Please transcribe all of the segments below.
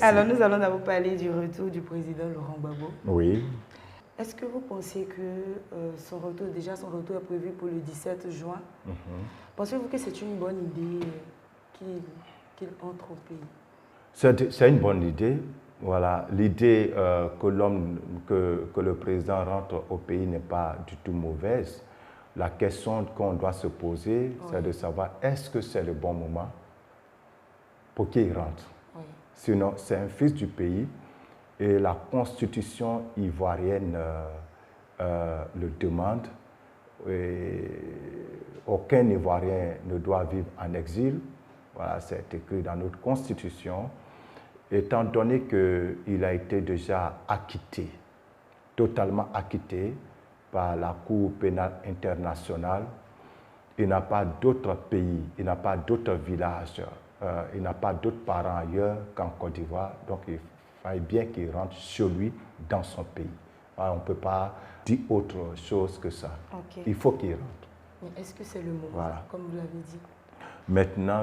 Alors, nous allons d'abord parler du retour du président Laurent Gbagbo. Oui. Est-ce que vous pensez que son retour est prévu pour le 17 juin? Pensez-vous que c'est une bonne idée qu'il entre au pays? C'est une bonne idée. Voilà. L'idée que le président rentre au pays n'est pas du tout mauvaise. La question qu'on doit se poser, c'est de savoir est-ce que c'est le bon moment pour qu'il rentre. Sinon, c'est un fils du pays et la constitution ivoirienne le demande. Et aucun Ivoirien ne doit vivre en exil. Voilà, c'est écrit dans notre constitution. Étant donné qu'il a été déjà acquitté, totalement acquitté par la Cour pénale internationale, il n'a pas d'autre pays, il n'a pas d'autre village, il n'a pas d'autres parents ailleurs qu'en Côte d'Ivoire. Donc il fallait bien qu'il rentre chez lui, dans son pays. Alors, on ne peut pas dire autre chose que ça. Il faut qu'il rentre. Mais est-ce que c'est le moment, comme vous l'avez dit? Maintenant,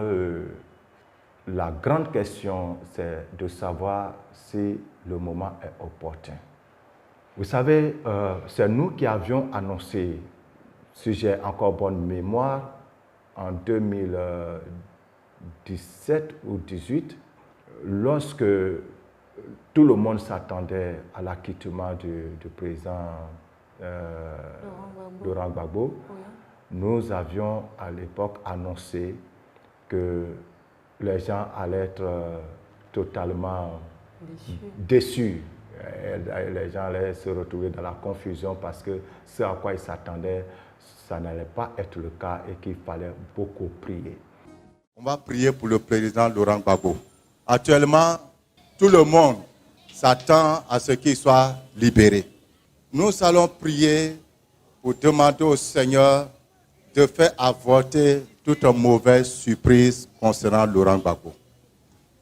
la grande question, c'est de savoir si le moment est opportun. Vous savez, c'est nous qui avions annoncé, si j'ai encore bonne mémoire, en 2017 ou 2018, lorsque tout le monde s'attendait à l'acquittement du président Laurent Gbagbo, nous avions à l'époque annoncé que les gens allaient être totalement déçus. Les gens allaient se retrouver dans la confusion parce que ce à quoi ils s'attendaient, ça n'allait pas être le cas et qu'il fallait beaucoup prier. On va prier pour le président Laurent Gbagbo. Actuellement, tout le monde s'attend à ce qu'il soit libéré. Nous allons prier pour demander au Seigneur de faire avorter toute mauvaise surprise concernant Laurent Gbagbo.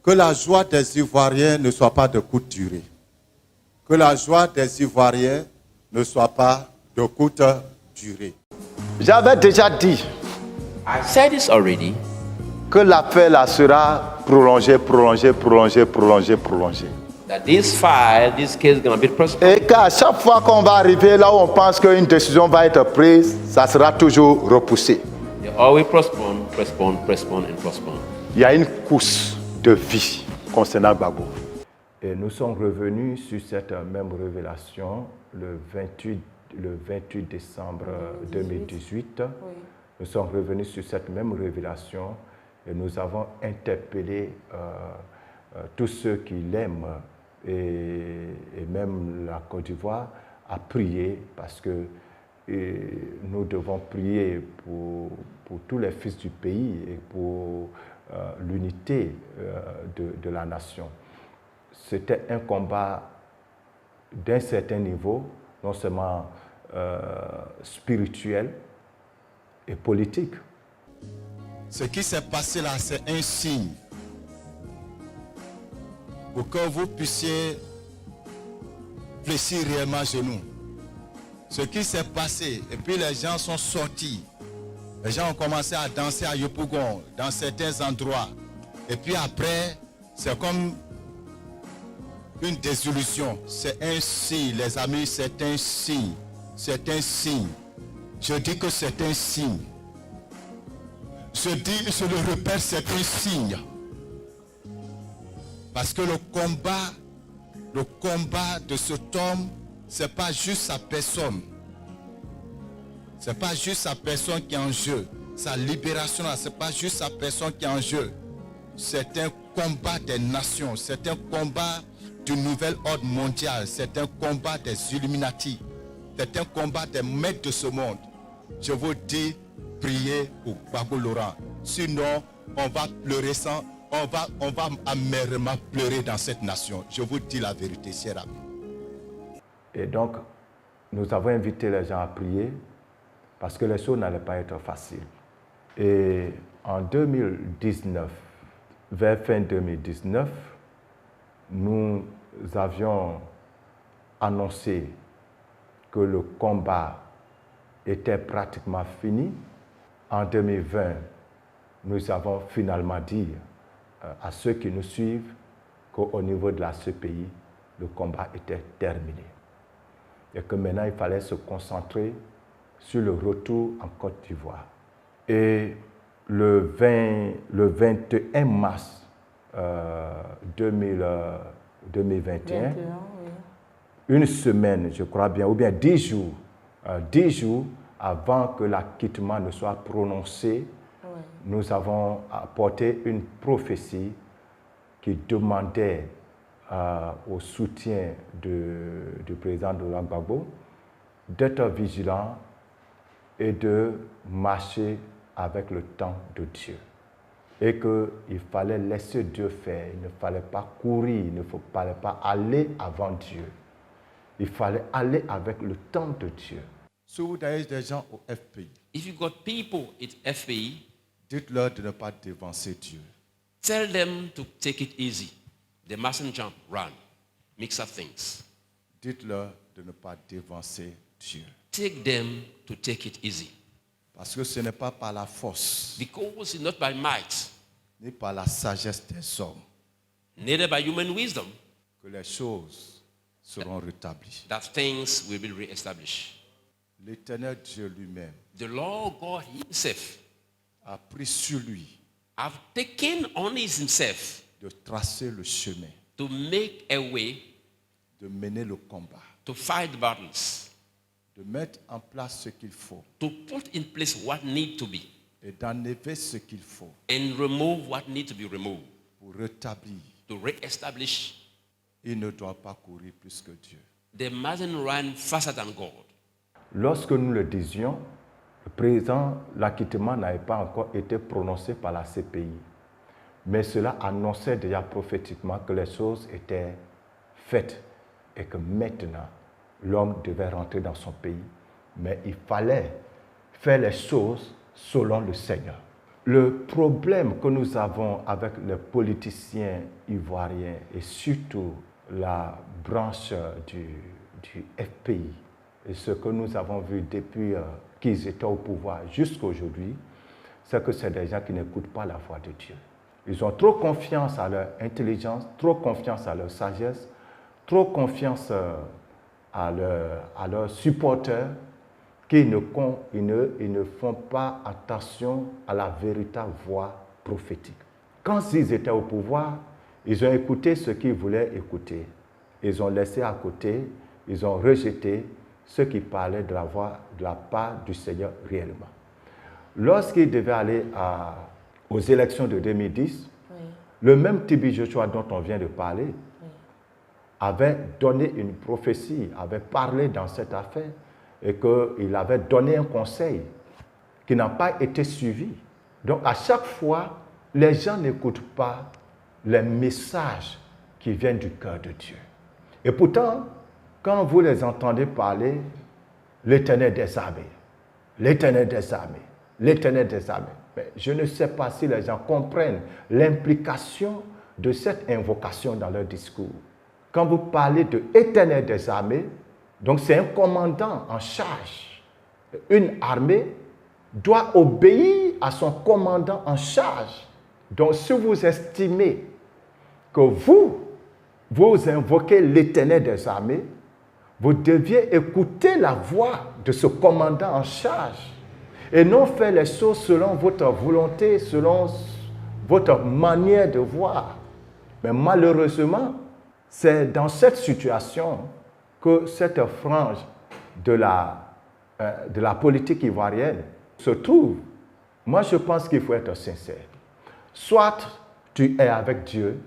Que la joie des Ivoiriens ne soit pas de courte durée. Que la joie des Ivoiriens ne soit pas de courte durée. J'avais déjà dit I said this already. Que l'affaire là sera prolongée. That this case is going to be prospered. Et qu'à chaque fois qu'on va arriver là où on pense qu'une décision va être prise, ça sera toujours repoussé. They always postpone. Il y a une course de vie concernant Gbagbo. Et nous sommes revenus sur cette même révélation le 28 décembre 2018. Nous sommes revenus sur cette même révélation et nous avons interpellé tous ceux qui l'aiment et même la Côte d'Ivoire à prier parce que nous devons prier pour tous les fils du pays et pour l'unité de la nation. C'était un combat d'un certain niveau, non seulement spirituel et politique. Ce qui s'est passé là, c'est un signe pour que vous puissiez fléchir réellement à genoux. Ce qui s'est passé, et puis les gens sont sortis. Les gens ont commencé à danser à Yopougon, dans certains endroits. Et puis après, c'est comme une désillusion. C'est un signe, les amis, c'est un signe. C'est un signe. Je dis que c'est un signe. Je le répète, c'est un signe. Parce que le combat de cet homme, c'est pas juste sa personne. C'est pas juste sa personne qui est en jeu. Sa libération, c'est pas juste sa personne qui est en jeu. C'est un combat des nations. C'est un combat du nouvel ordre mondial. C'est un combat des Illuminati. C'est un combat des maîtres de ce monde. Je vous dis, priez pour Gbagbo Laurent. Sinon, on va pleurer on va amèrement pleurer dans cette nation. Je vous dis la vérité, chers amis. Et donc, nous avons invité les gens à prier parce que les choses n'allaient pas être faciles. Et en 2019, vers fin 2019, nous avions annoncé que le combat était pratiquement fini. En 2020, nous avons finalement dit à ceux qui nous suivent qu'au niveau de la CPI, le combat était terminé. Et que maintenant, il fallait se concentrer sur le retour en Côte d'Ivoire. Et le 21 mars 2021, oui. Une semaine, je crois bien, ou bien 10 jours avant que l'acquittement ne soit prononcé, oui. Nous avons apporté une prophétie qui demandait au soutien du président Laurent Gbagbo d'être vigilant et de marcher avec le temps de Dieu. Et qu'il fallait laisser Dieu faire, il ne fallait pas courir, il ne fallait pas aller avant Dieu. Il fallait aller avec le temps de Dieu. Si vous avez des gens au FPI, if you got people at FPI, dites-leur de ne pas dévancer Dieu. Tell them to take it easy. They mustn't jump, run, mix up things. Dites-leur de ne pas dévancer Dieu. Take them to take it easy. Parce que ce n'est pas par la force, because it's not by might, ni par la sagesse des hommes, neither by human wisdom, que les choses seront rétablies. That things will be re-established. L'Éternel Dieu lui-même, the Lord God Himself, a pris sur lui, have taken on himself, de tracer le chemin, to make a way, de mener le combat, to fight the battles, de mettre en place ce qu'il faut, to put in place what needs to be, et d'enlever ce qu'il faut, and remove what needs to be removed, pour rétablir. to re-establish. Il ne doit pas courir plus que Dieu. They mustn't run faster than God. Lorsque nous le disions, le président, l'acquittement n'avait pas encore été prononcé par la CPI. Mais cela annonçait déjà prophétiquement que les choses étaient faites et que maintenant, l'homme devait rentrer dans son pays. Mais il fallait faire les choses selon le Seigneur. Le problème que nous avons avec les politiciens ivoiriens et surtout la branche du FPI, et ce que nous avons vu depuis qu'ils étaient au pouvoir jusqu'à aujourd'hui, c'est que c'est des gens qui n'écoutent pas la voix de Dieu. Ils ont trop confiance à leur intelligence, trop confiance à leur sagesse, trop confiance à leurs supporters, qu'ils ne font pas attention à la véritable voix prophétique. Quand ils étaient au pouvoir, ils ont écouté ce qu'ils voulaient écouter. Ils ont laissé à côté, ils ont rejeté ceux qui parlaient de la voix de la part du Seigneur réellement. Lorsqu'ils devaient aller aux élections de 2010, oui. Le même Tibi Joshua dont on vient de parler, oui. avait donné une prophétie, avait parlé dans cette affaire et qu'il avait donné un conseil qui n'a pas été suivi. Donc à chaque fois, les gens n'écoutent pas les messages qui viennent du cœur de Dieu. Et pourtant, quand vous les entendez parler, l'Éternel des armées, l'Éternel des armées, l'Éternel des armées, mais je ne sais pas si les gens comprennent l'implication de cette invocation dans leur discours. Quand vous parlez de l'Éternel des armées, donc c'est un commandant en charge. Une armée doit obéir à son commandant en charge. Donc si vous estimez que vous invoquez l'Éternel des armées, vous deviez écouter la voix de ce commandant en charge et non faire les choses selon votre volonté, selon votre manière de voir. Mais malheureusement, c'est dans cette situation que cette frange de la politique ivoirienne se trouve. Moi, je pense qu'il faut être sincère. Soit tu es avec Dieu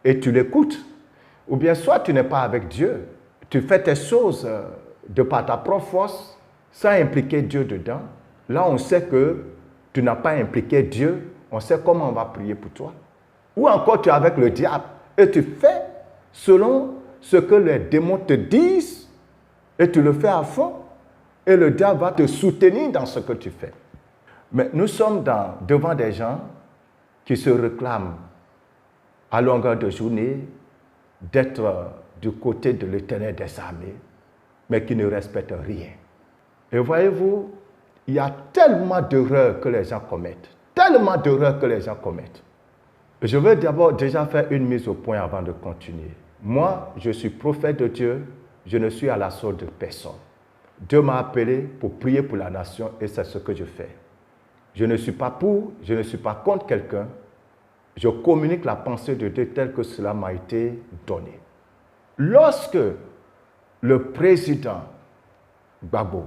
et tu l'écoutes, ou bien soit tu n'es pas avec Dieu. Tu fais tes choses de par ta propre force, sans impliquer Dieu dedans. Là, on sait que tu n'as pas impliqué Dieu. On sait comment on va prier pour toi. Ou encore, tu es avec le diable et tu fais selon ce que les démons te disent et tu le fais à fond. Et le diable va te soutenir dans ce que tu fais. Mais nous sommes devant des gens qui se réclament à longueur de journée d'être du côté de l'Éternel des armées, mais qui ne respectent rien. Et voyez-vous, il y a tellement d'erreurs que les gens commettent, tellement d'erreurs que les gens commettent. Je veux d'abord déjà faire une mise au point avant de continuer. Moi, je suis prophète de Dieu, je ne suis à la sorte de personne. Dieu m'a appelé pour prier pour la nation et c'est ce que je fais. Je ne suis pas pour, je ne suis pas contre quelqu'un. Je communique la pensée de Dieu telle que cela m'a été donné. Lorsque le président Gbagbo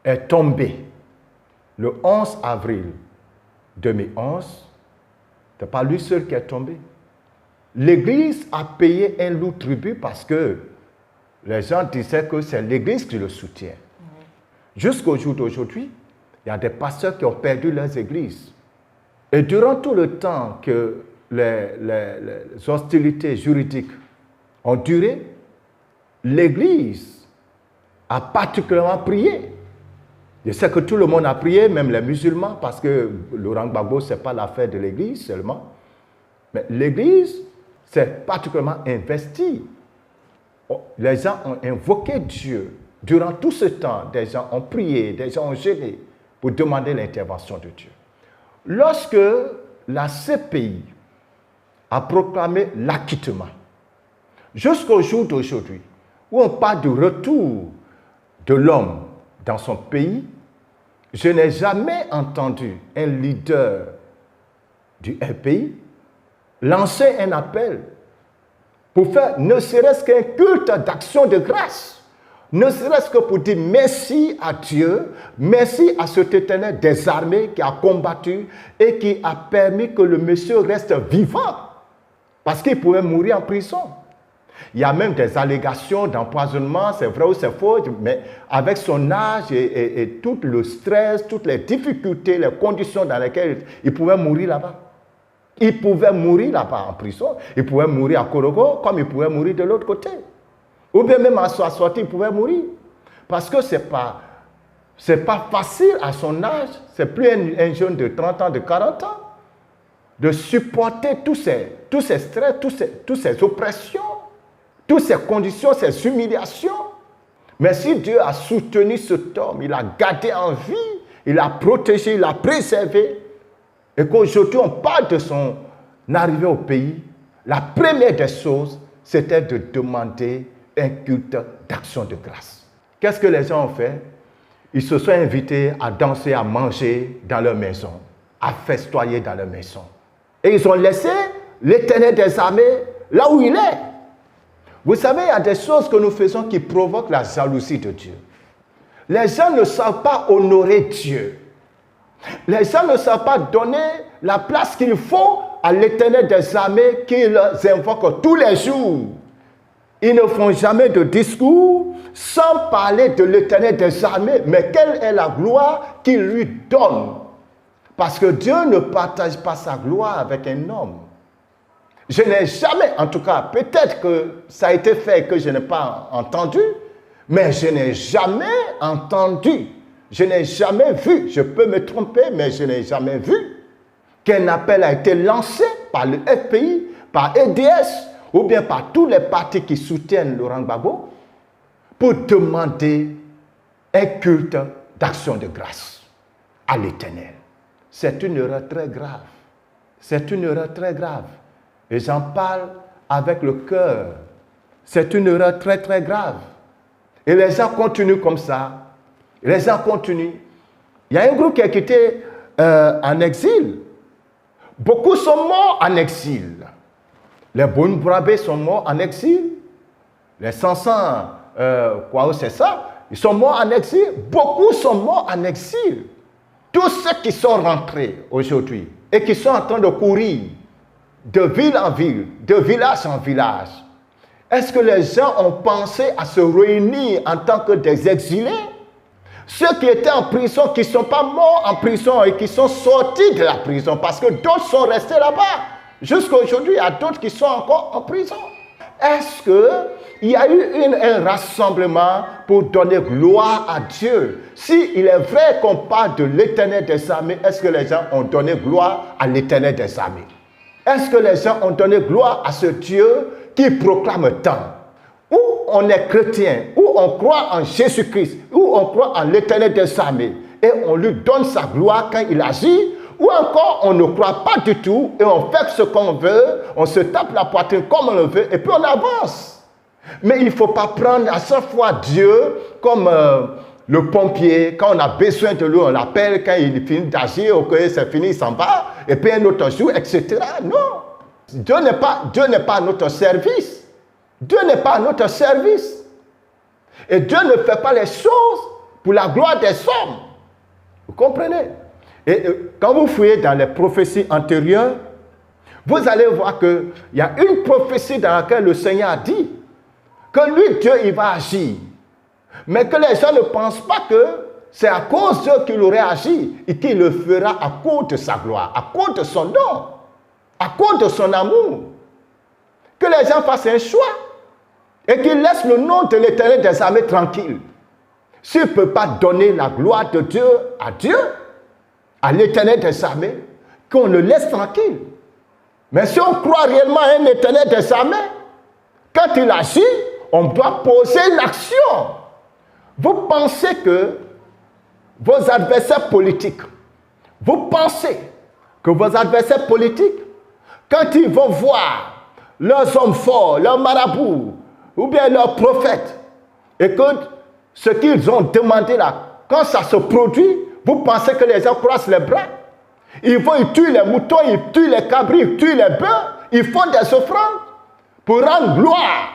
est tombé le 11 avril 2011, ce n'est pas lui seul qui est tombé. L'Église a payé un lourd tribut parce que les gens disaient que c'est l'Église qui le soutient. Jusqu'au jour d'aujourd'hui, il y a des pasteurs qui ont perdu leurs églises. Et durant tout le temps que les hostilités juridiques ont duré, l'Église a particulièrement prié. Je sais que tout le monde a prié, même les musulmans, parce que Laurent Gbagbo, ce n'est pas l'affaire de l'Église seulement. Mais l'Église s'est particulièrement investie. Les gens ont invoqué Dieu. Durant tout ce temps, des gens ont prié, des gens ont jeûné pour demander l'intervention de Dieu. Lorsque la CPI a proclamé l'acquittement, jusqu'au jour d'aujourd'hui, où on parle du retour de l'homme dans son pays, je n'ai jamais entendu un leader du RPI lancer un appel pour faire ne serait-ce qu'un culte d'action de grâce, ne serait-ce que pour dire merci à Dieu, merci à cet Éternel des armées qui a combattu et qui a permis que le monsieur reste vivant, parce qu'il pouvait mourir en prison. Il y a même des allégations d'empoisonnement, c'est vrai ou c'est faux, mais avec son âge et tout le stress, toutes les difficultés, les conditions dans lesquelles il pouvait mourir là-bas. Il pouvait mourir là-bas en prison, il pouvait mourir à Korogo comme il pouvait mourir de l'autre côté. Ou bien même à sa sortie, il pouvait mourir. Parce que ce n'est pas facile à son âge, c'est plus un jeune de 30 ans, de 40 ans, de supporter tous ces stress, toutes ces oppressions, toutes ces conditions, ces humiliations. Mais si Dieu a soutenu cet homme, il a gardé en vie, il a protégé, il a préservé, et qu'aujourd'hui on parle de son arrivée au pays, la première des choses, c'était de demander un culte d'action de grâce. Qu'est-ce que les gens ont fait? Ils se sont invités à danser, à manger dans leur maison, à festoyer dans leur maison. Et ils ont laissé l'Éternel des armées là où il est. Vous savez, il y a des choses que nous faisons qui provoquent la jalousie de Dieu. Les gens ne savent pas honorer Dieu. Les gens ne savent pas donner la place qu'il faut à l'Éternel des armées qu'ils invoquent tous les jours. Ils ne font jamais de discours sans parler de l'Éternel des armées. Mais quelle est la gloire qu'il lui donne? Parce que Dieu ne partage pas sa gloire avec un homme. Je n'ai jamais, en tout cas, peut-être que ça a été fait et que je n'ai pas entendu, mais je n'ai jamais entendu, je n'ai jamais vu, je peux me tromper, mais je n'ai jamais vu qu'un appel a été lancé par le FPI, par EDS, ou bien par tous les partis qui soutiennent Laurent Gbagbo, pour demander un culte d'action de grâce à l'Éternel. C'est une erreur très grave. C'est une erreur très grave. Et j'en parle avec le cœur. C'est une erreur très, très grave. Et les gens continuent comme ça. Les gens continuent. Il y a un groupe qui a quitté en exil. Beaucoup sont morts en exil. Les Bounbrabé sont morts en exil. Les Sansan, c'est ça? Ils sont morts en exil. Beaucoup sont morts en exil. Tous ceux qui sont rentrés aujourd'hui et qui sont en train de courir de ville en ville, de village en village, est-ce que les gens ont pensé à se réunir en tant que des exilés? Ceux qui étaient en prison, qui ne sont pas morts en prison et qui sont sortis de la prison, parce que d'autres sont restés là-bas. Jusqu'à aujourd'hui, il y a d'autres qui sont encore en prison. Est-ce qu'il y a eu un rassemblement pour donner gloire à Dieu? S'il est vrai qu'on parle de l'Éternel des armées, est-ce que les gens ont donné gloire à l'Éternel des armées? Est-ce que les gens ont donné gloire à ce Dieu qui proclame tant? Où on est chrétien, où on croit en Jésus-Christ, où on croit en l'Éternel des armées, et on lui donne sa gloire quand il agit, Ou encore, on ne croit pas du tout et on fait ce qu'on veut, on se tape la poitrine comme on le veut et puis on avance. Mais il ne faut pas prendre à chaque fois Dieu comme le pompier. Quand on a besoin de lui, on l'appelle. Quand il finit d'agir, ok, c'est fini, il s'en va. Et puis un autre jour, etc. Non. Dieu n'est pas à notre service. Dieu n'est pas à notre service. Et Dieu ne fait pas les choses pour la gloire des hommes. Vous comprenez? Et quand vous fouillez dans les prophéties antérieures, vous allez voir qu'il y a une prophétie dans laquelle le Seigneur a dit que lui, Dieu, il va agir. Mais que les gens ne pensent pas que c'est à cause d'eux qu'il aurait agi et qu'il le fera à cause de sa gloire, à cause de son nom, à cause de son amour. Que les gens fassent un choix et qu'ils laissent le nom de l'Éternel des armées tranquille. S'il ne peut pas donner la gloire de Dieu, à l'Éternel des armées, qu'on le laisse tranquille. Mais si on croit réellement à un Éternel des armées, quand il agit, on doit poser l'action. Vous pensez que vos adversaires politiques, quand ils vont voir leurs hommes forts, leurs marabouts, ou bien leurs prophètes, et que ce qu'ils ont demandé là, quand ça se produit, vous pensez que les gens croisent les bras? Ils vont, ils tuent les moutons, ils tuent les cabris, ils tuent les bœufs, ils font des offrandes pour rendre gloire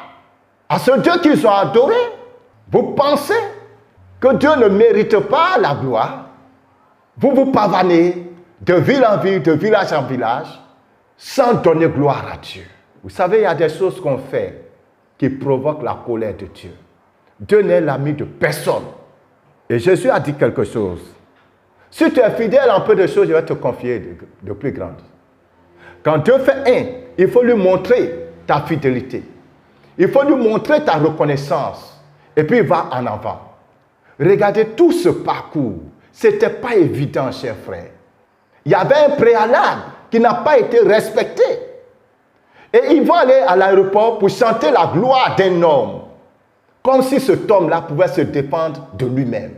à ce Dieu qu'ils ont adoré. Vous pensez que Dieu ne mérite pas la gloire? Vous vous pavanez de ville en ville, de village en village, sans donner gloire à Dieu. Vous savez, il y a des choses qu'on fait qui provoquent la colère de Dieu. Dieu n'est l'ami de personne. Et Jésus a dit quelque chose. Si tu es fidèle en peu de choses, je vais te confier de plus grandes. Quand Dieu fait un, il faut lui montrer ta fidélité. Il faut lui montrer ta reconnaissance. Et puis il va en avant. Regardez tout ce parcours. Ce n'était pas évident, chers frères. Il y avait un préalable qui n'a pas été respecté. Et ils vont aller à l'aéroport pour chanter la gloire d'un homme. Comme si cet homme-là pouvait se défendre de lui-même.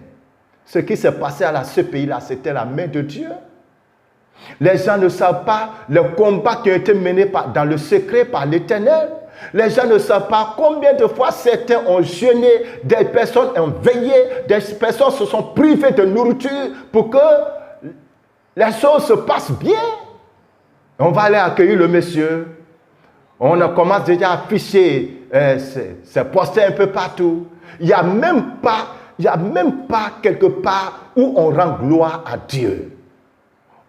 Ce qui s'est passé à ce pays-là, c'était la main de Dieu. Les gens ne savent pas le combat qui a été mené dans le secret par l'Éternel. Les gens ne savent pas combien de fois certains ont jeûné, des personnes ont veillé, des personnes se sont privées de nourriture pour que les choses se passent bien. On va aller accueillir le monsieur. On commence déjà à afficher ses posters un peu partout. Il n'y a même pas quelque part où on rend gloire à Dieu.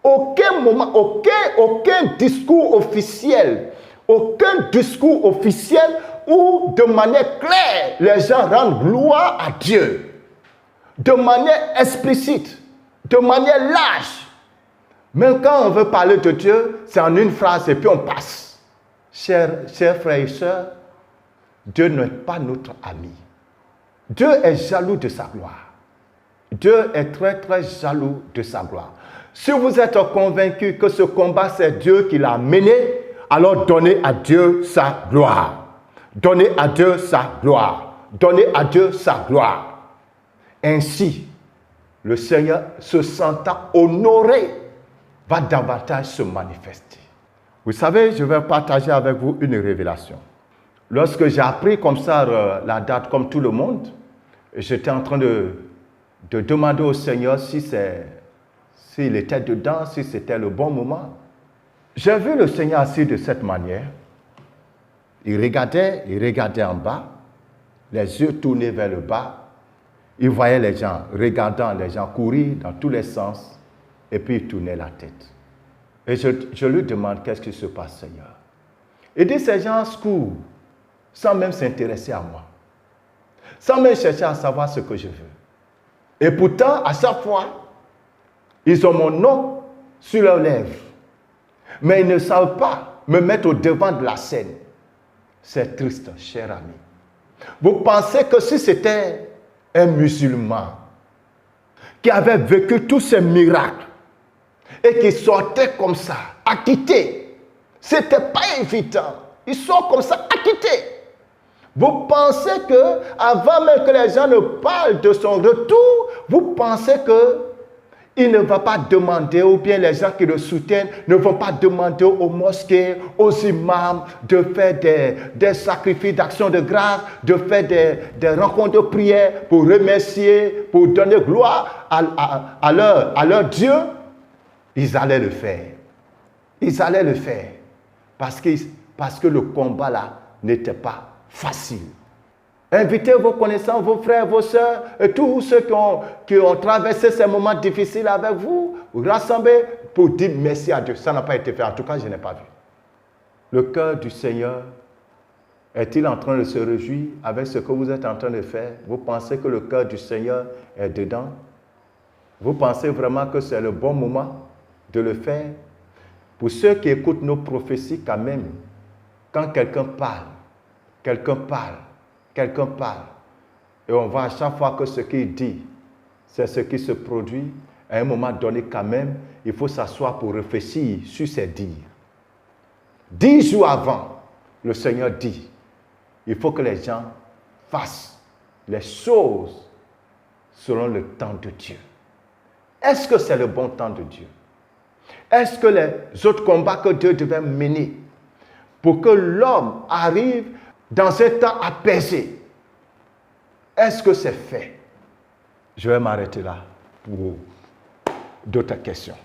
Aucun moment, aucun discours officiel où de manière claire les gens rendent gloire à Dieu. De manière explicite, de manière large. Même quand on veut parler de Dieu, c'est en une phrase et puis on passe. Chers frères et sœurs, Dieu n'est pas notre ami. Dieu est jaloux de sa gloire. Dieu est très très jaloux de sa gloire. Si vous êtes convaincu que ce combat c'est Dieu qui l'a mené, alors donnez à Dieu sa gloire. Donnez à Dieu sa gloire. Donnez à Dieu sa gloire. Ainsi, le Seigneur, se sentant honoré, va davantage se manifester. Vous savez, je vais partager avec vous une révélation. Lorsque j'ai appris comme ça la date comme tout le monde, j'étais en train de demander au Seigneur s'il était dedans, si c'était le bon moment. J'ai vu le Seigneur assis de cette manière. Il regardait en bas, les yeux tournés vers le bas. Il voyait les gens, regardant les gens courir dans tous les sens, et puis il tournait la tête. Et je lui demande, qu'est-ce qui se passe, Seigneur? Il dit, ces gens courent, sans même s'intéresser à moi, sans même chercher à savoir ce que je veux. Et pourtant, à chaque fois, ils ont mon nom sur leurs lèvres. Mais ils ne savent pas me mettre au devant de la scène. C'est triste, cher ami. Vous pensez que si c'était un musulman qui avait vécu tous ces miracles et qui sortait comme ça, acquitté, ce n'était pas évident. Il sort comme ça, acquitté. Vous pensez que, avant même que les gens ne parlent de son retour, vous pensez il ne va pas demander, ou bien les gens qui le soutiennent ne vont pas demander aux mosquées, aux imams de faire des sacrifices d'action de grâce, de faire des rencontres de prière pour remercier, pour donner gloire à leur Dieu. Ils allaient le faire. Ils allaient le faire. Parce que le combat là n'était pas facile. Invitez vos connaissances, vos frères, vos sœurs, et tous ceux qui ont traversé ces moments difficiles avec vous, rassemblez pour dire merci à Dieu. Ça n'a pas été fait. En tout cas, je n'ai pas vu. Le cœur du Seigneur est-il en train de se réjouir avec ce que vous êtes en train de faire? Vous pensez que le cœur du Seigneur est dedans? Vous pensez vraiment que c'est le bon moment de le faire? Pour ceux qui écoutent nos prophéties quand même, quand quelqu'un parle, et on voit à chaque fois que ce qu'il dit, c'est ce qui se produit, à un moment donné quand même, il faut s'asseoir pour réfléchir sur ses dires. 10 jours avant, le Seigneur dit, il faut que les gens fassent les choses selon le temps de Dieu. Est-ce que c'est le bon temps de Dieu? Est-ce que les autres combats que Dieu devait mener pour que l'homme arrive dans un temps apaisé, est-ce que c'est fait? Je vais m'arrêter là pour d'autres questions.